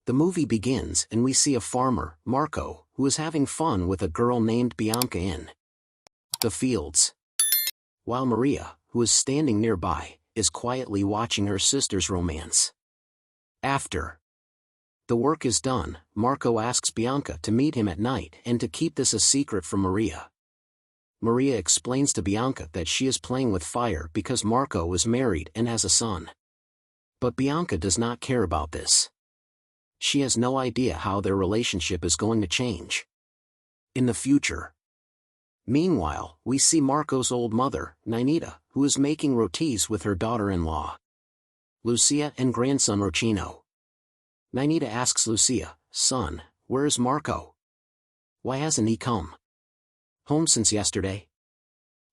The movie begins and we see a farmer, Marco, who is having fun with a girl named Bianca in the fields, while Maria, who is standing nearby, is quietly watching her sister's romance. After the work is done, Marco asks Bianca to meet him at night and to keep this a secret from Maria. Maria explains to Bianca that she is playing with fire because Marco is married and has a son. But Bianca does not care about this. She has no idea how their relationship is going to change in the future. Meanwhile, we see Marco's old mother, Ninita, who is making rotis with her daughter-in-law, Lucia, and grandson Rocino. Ninita asks Lucia, "Son, where is Marco? Why hasn't he come home since yesterday?"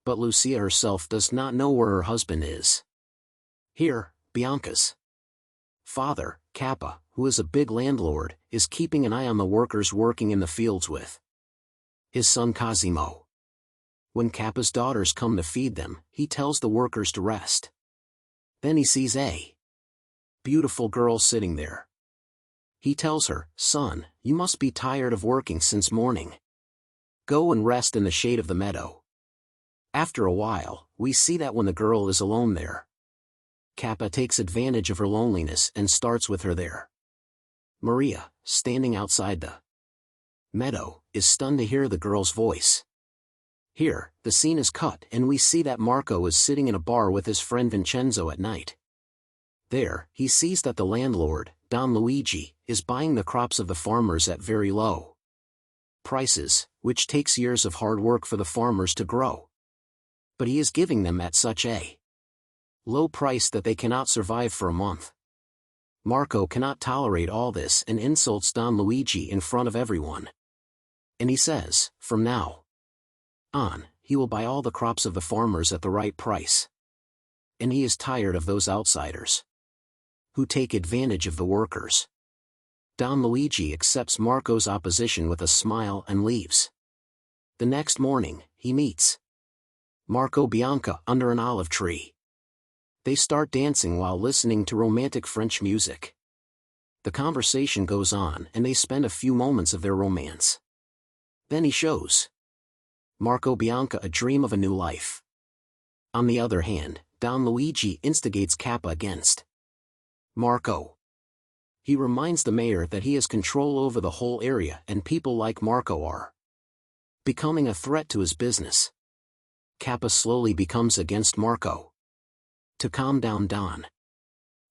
But Lucia herself does not know where her husband is. Here, Bianca's father, Kappa, who is a big landlord, is keeping an eye on the workers working in the fields with his son Cosimo. When Kappa's daughters come to feed them, he tells the workers to rest. Then he sees a beautiful girl sitting there. He tells her, "Son, you must be tired of working since morning. Go and rest in the shade of the meadow." After a while, we see that when the girl is alone there, Kappa takes advantage of her loneliness and starts with her there. Maria, standing outside the meadow, is stunned to hear the girl's voice. Here, the scene is cut and we see that Marco is sitting in a bar with his friend Vincenzo at night. There, he sees that the landlord, Don Luigi, is buying the crops of the farmers at very low prices, which takes years of hard work for the farmers to grow. But he is giving them at such a low price that they cannot survive for a month. Marco cannot tolerate all this and insults Don Luigi in front of everyone. And he says, from now on, he will buy all the crops of the farmers at the right price. And he is tired of those outsiders who take advantage of the workers. Don Luigi accepts Marco's opposition with a smile and leaves. The next morning, he meets Marco Bianca under an olive tree. They start dancing while listening to romantic French music. The conversation goes on and they spend a few moments of their romance. Then he shows Marco Bianca a dream of a new life. On the other hand, Don Luigi instigates Kappa against Marco. He reminds the mayor that he has control over the whole area and people like Marco are becoming a threat to his business. Kappa slowly becomes against Marco. To calm down Don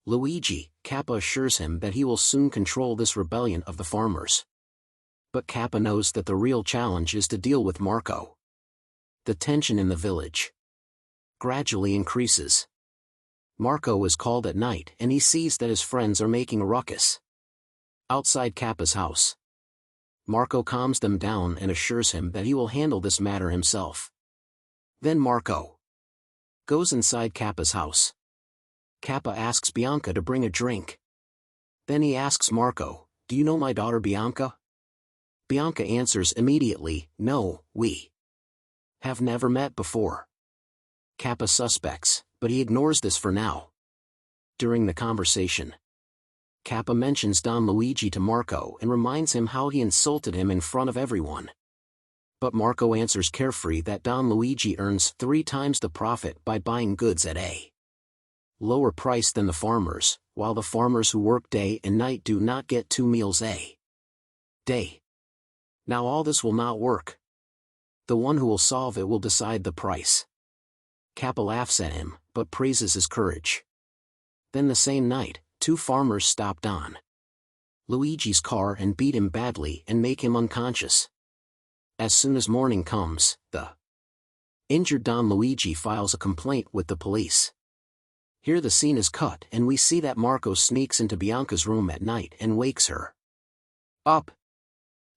Luigi, Kappa assures him that he will soon control this rebellion of the farmers. But Kappa knows that the real challenge is to deal with Marco. The tension in the village gradually increases. Marco is called at night and he sees that his friends are making a ruckus outside Kappa's house. Marco calms them down and assures him that he will handle this matter himself. Then Marco goes inside Kappa's house. Kappa asks Bianca to bring a drink. Then he asks Marco, "Do you know my daughter Bianca?" Bianca answers immediately, "No, we have never met before." Kappa suspects, but he ignores this for now. During the conversation, Kappa mentions Don Luigi to Marco and reminds him how he insulted him in front of everyone. But Marco answers carefree that Don Luigi earns 3 times the profit by buying goods at a lower price than the farmers, while the farmers who work day and night do not get 2 meals a day. Now all this will not work. The one who will solve it will decide the price. Kappa laughs at him, but praises his courage. Then the same night, 2 farmers stop Don Luigi's car and beat him badly and make him unconscious. As soon as morning comes, the injured Don Luigi files a complaint with the police. Here the scene is cut and we see that Marco sneaks into Bianca's room at night and wakes her up.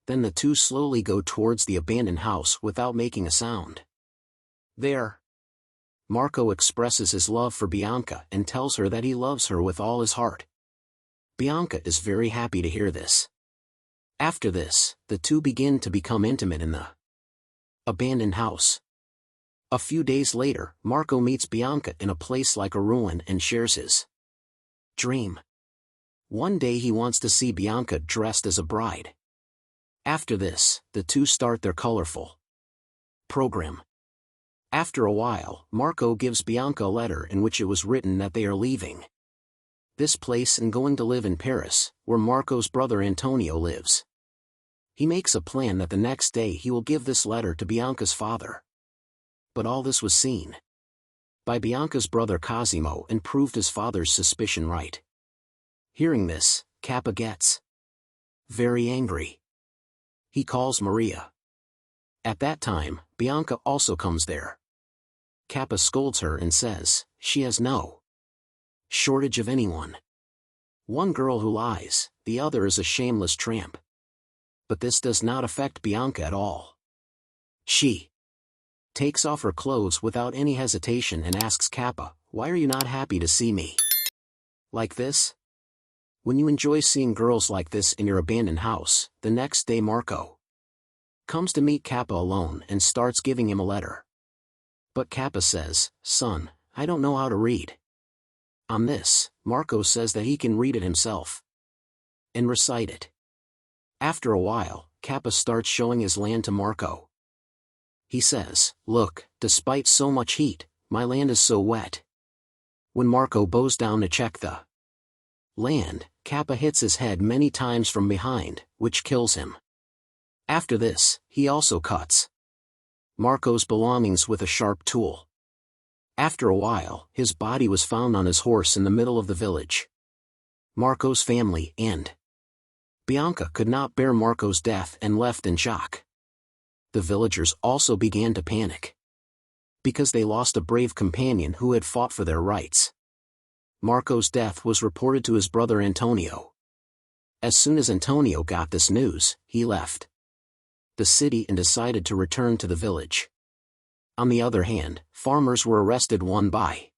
Then the two slowly go towards the abandoned house without making a sound. There, Marco expresses his love for Bianca and tells her that he loves her with all his heart. Bianca is very happy to hear this. After this, the two begin to become intimate in the abandoned house. A few days later, Marco meets Bianca in a place like a ruin and shares his dream. One day he wants to see Bianca dressed as a bride. After this, the two start their colorful program. After a while, Marco gives Bianca a letter in which it was written that they are leaving this place and going to live in Paris, where Marco's brother Antonio lives. He makes a plan that the next day he will give this letter to Bianca's father. But all this was seen by Bianca's brother Cosimo and proved his father's suspicion right. Hearing this, Kappa gets very angry. He calls Maria. At that time, Bianca also comes there. Kappa scolds her and says, she has no shortage of anyone. One girl who lies, the other is a shameless tramp. But this does not affect Bianca at all. She takes off her clothes without any hesitation and asks Kappa, why are you not happy to see me like this? When you enjoy seeing girls like this in your abandoned house, the next day Marco comes to meet Kappa alone and starts giving him a letter. But Kappa says, son, I don't know how to read. On this, Marco says that he can read it himself and recite it. After a while, Kappa starts showing his land to Marco. He says, look, despite so much heat, my land is so wet. When Marco bows down to check the land, Kappa hits his head many times from behind, which kills him. After this, he also cuts Marco's belongings with a sharp tool. After a while, his body was found on his horse in the middle of the village. Marco's family and Bianca could not bear Marco's death and left in shock. The villagers also began to panic because they lost a brave companion who had fought for their rights. Marco's death was reported to his brother Antonio. As soon as Antonio got this news, he left the city and decided to return to the village. On the other hand, farmers were arrested one by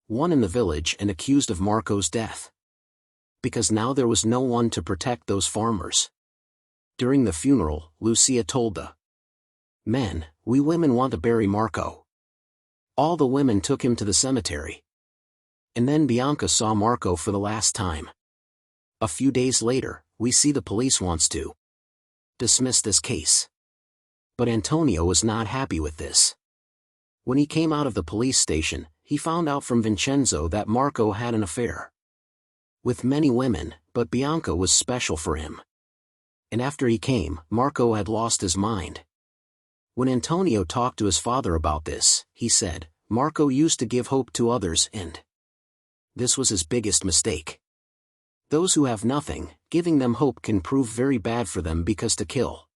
one in the village and accused of Marco's death, because now there was no one to protect those farmers. During the funeral, Lucia told the men, we women want to bury Marco. All the women took him to the cemetery. And then Bianca saw Marco for the last time. A few days later, we see the police wants to dismiss this case. But Antonio was not happy with this. When he came out of the police station, he found out from Vincenzo that Marco had an affair with many women, but Bianca was special for him. And after he came, Marco had lost his mind. When Antonio talked to his father about this, he said, Marco used to give hope to others and this was his biggest mistake. Those who have nothing, giving them hope can prove very bad for them because to kill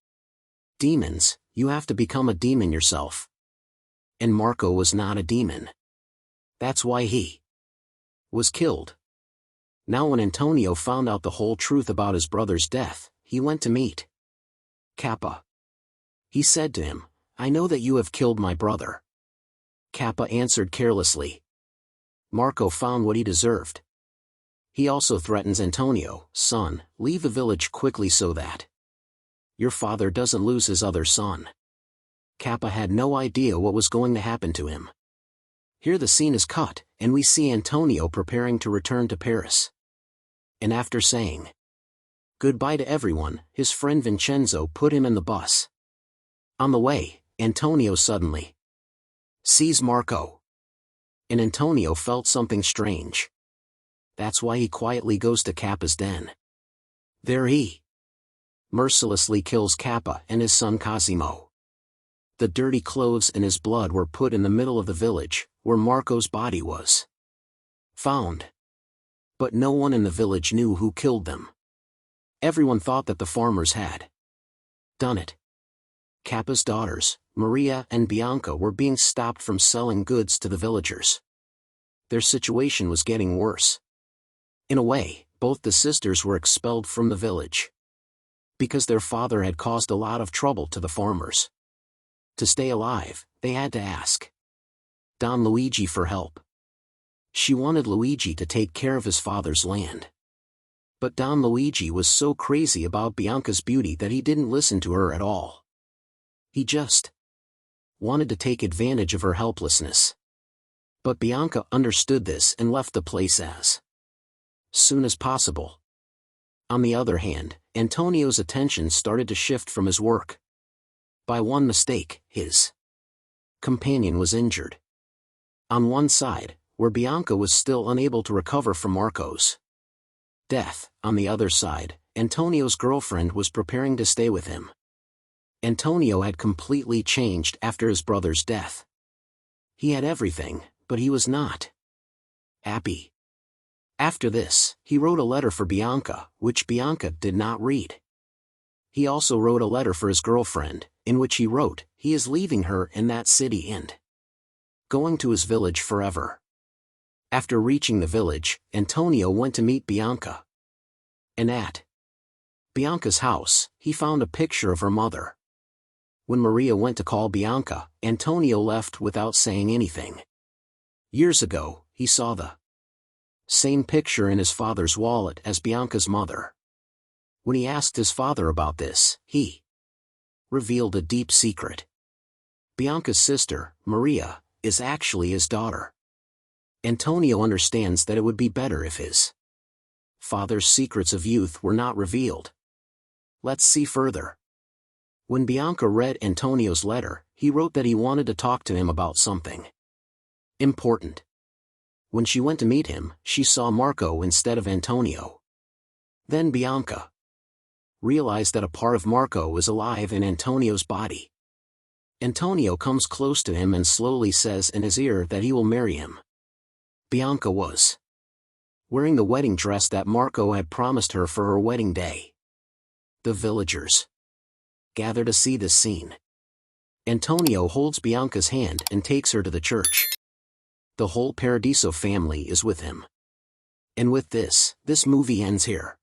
demons, you have to become a demon yourself. And Marco was not a demon. That's why he was killed. Now when Antonio found out the whole truth about his brother's death, he went to meet Kappa. He said to him, I know that you have killed my brother. Kappa answered carelessly. Marco found what he deserved. He also threatens Antonio, son, leave the village quickly so that your father doesn't lose his other son. Kappa had no idea what was going to happen to him. Here the scene is cut, and we see Antonio preparing to return to Paris. And after saying goodbye to everyone, his friend Vincenzo put him in the bus. On the way, Antonio suddenly sees Marco. And Antonio felt something strange. That's why he quietly goes to Kappa's den. There he mercilessly kills Kappa and his son Cosimo. The dirty clothes and his blood were put in the middle of the village, where Marco's body was found. But no one in the village knew who killed them. Everyone thought that the farmers had done it. Kappa's daughters, Maria and Bianca, were being stopped from selling goods to the villagers. Their situation was getting worse. In a way, both the sisters were expelled from the village because their father had caused a lot of trouble to the farmers. To stay alive, they had to ask Don Luigi for help. She wanted Luigi to take care of his father's land. But Don Luigi was so crazy about Bianca's beauty that he didn't listen to her at all. He just wanted to take advantage of her helplessness. But Bianca understood this and left the place as soon as possible. On the other hand, Antonio's attention started to shift from his work. By one mistake, his companion was injured. On one side, where Bianca was still unable to recover from Marco's death, on the other side, Antonio's girlfriend was preparing to stay with him. Antonio had completely changed after his brother's death. He had everything, but he was not happy. After this, he wrote a letter for Bianca, which Bianca did not read. He also wrote a letter for his girlfriend, in which he wrote, he is leaving her in that city and going to his village forever. After reaching the village, Antonio went to meet Bianca. And at Bianca's house, he found a picture of her mother. When Maria went to call Bianca, Antonio left without saying anything. Years ago, he saw the same picture in his father's wallet as Bianca's mother. When he asked his father about this, he revealed a deep secret. Bianca's sister, Maria, is actually his daughter. Antonio understands that it would be better if his father's secrets of youth were not revealed. Let's see further. When Bianca read Antonio's letter, he wrote that he wanted to talk to him about something important. When she went to meet him, she saw Marco instead of Antonio. Then Bianca realized that a part of Marco is alive in Antonio's body. Antonio comes close to him and slowly says in his ear that he will marry him. Bianca was wearing the wedding dress that Marco had promised her for her wedding day. The villagers gather to see this scene. Antonio holds Bianca's hand and takes her to the church. The whole Paradiso family is with him. And with this movie ends here.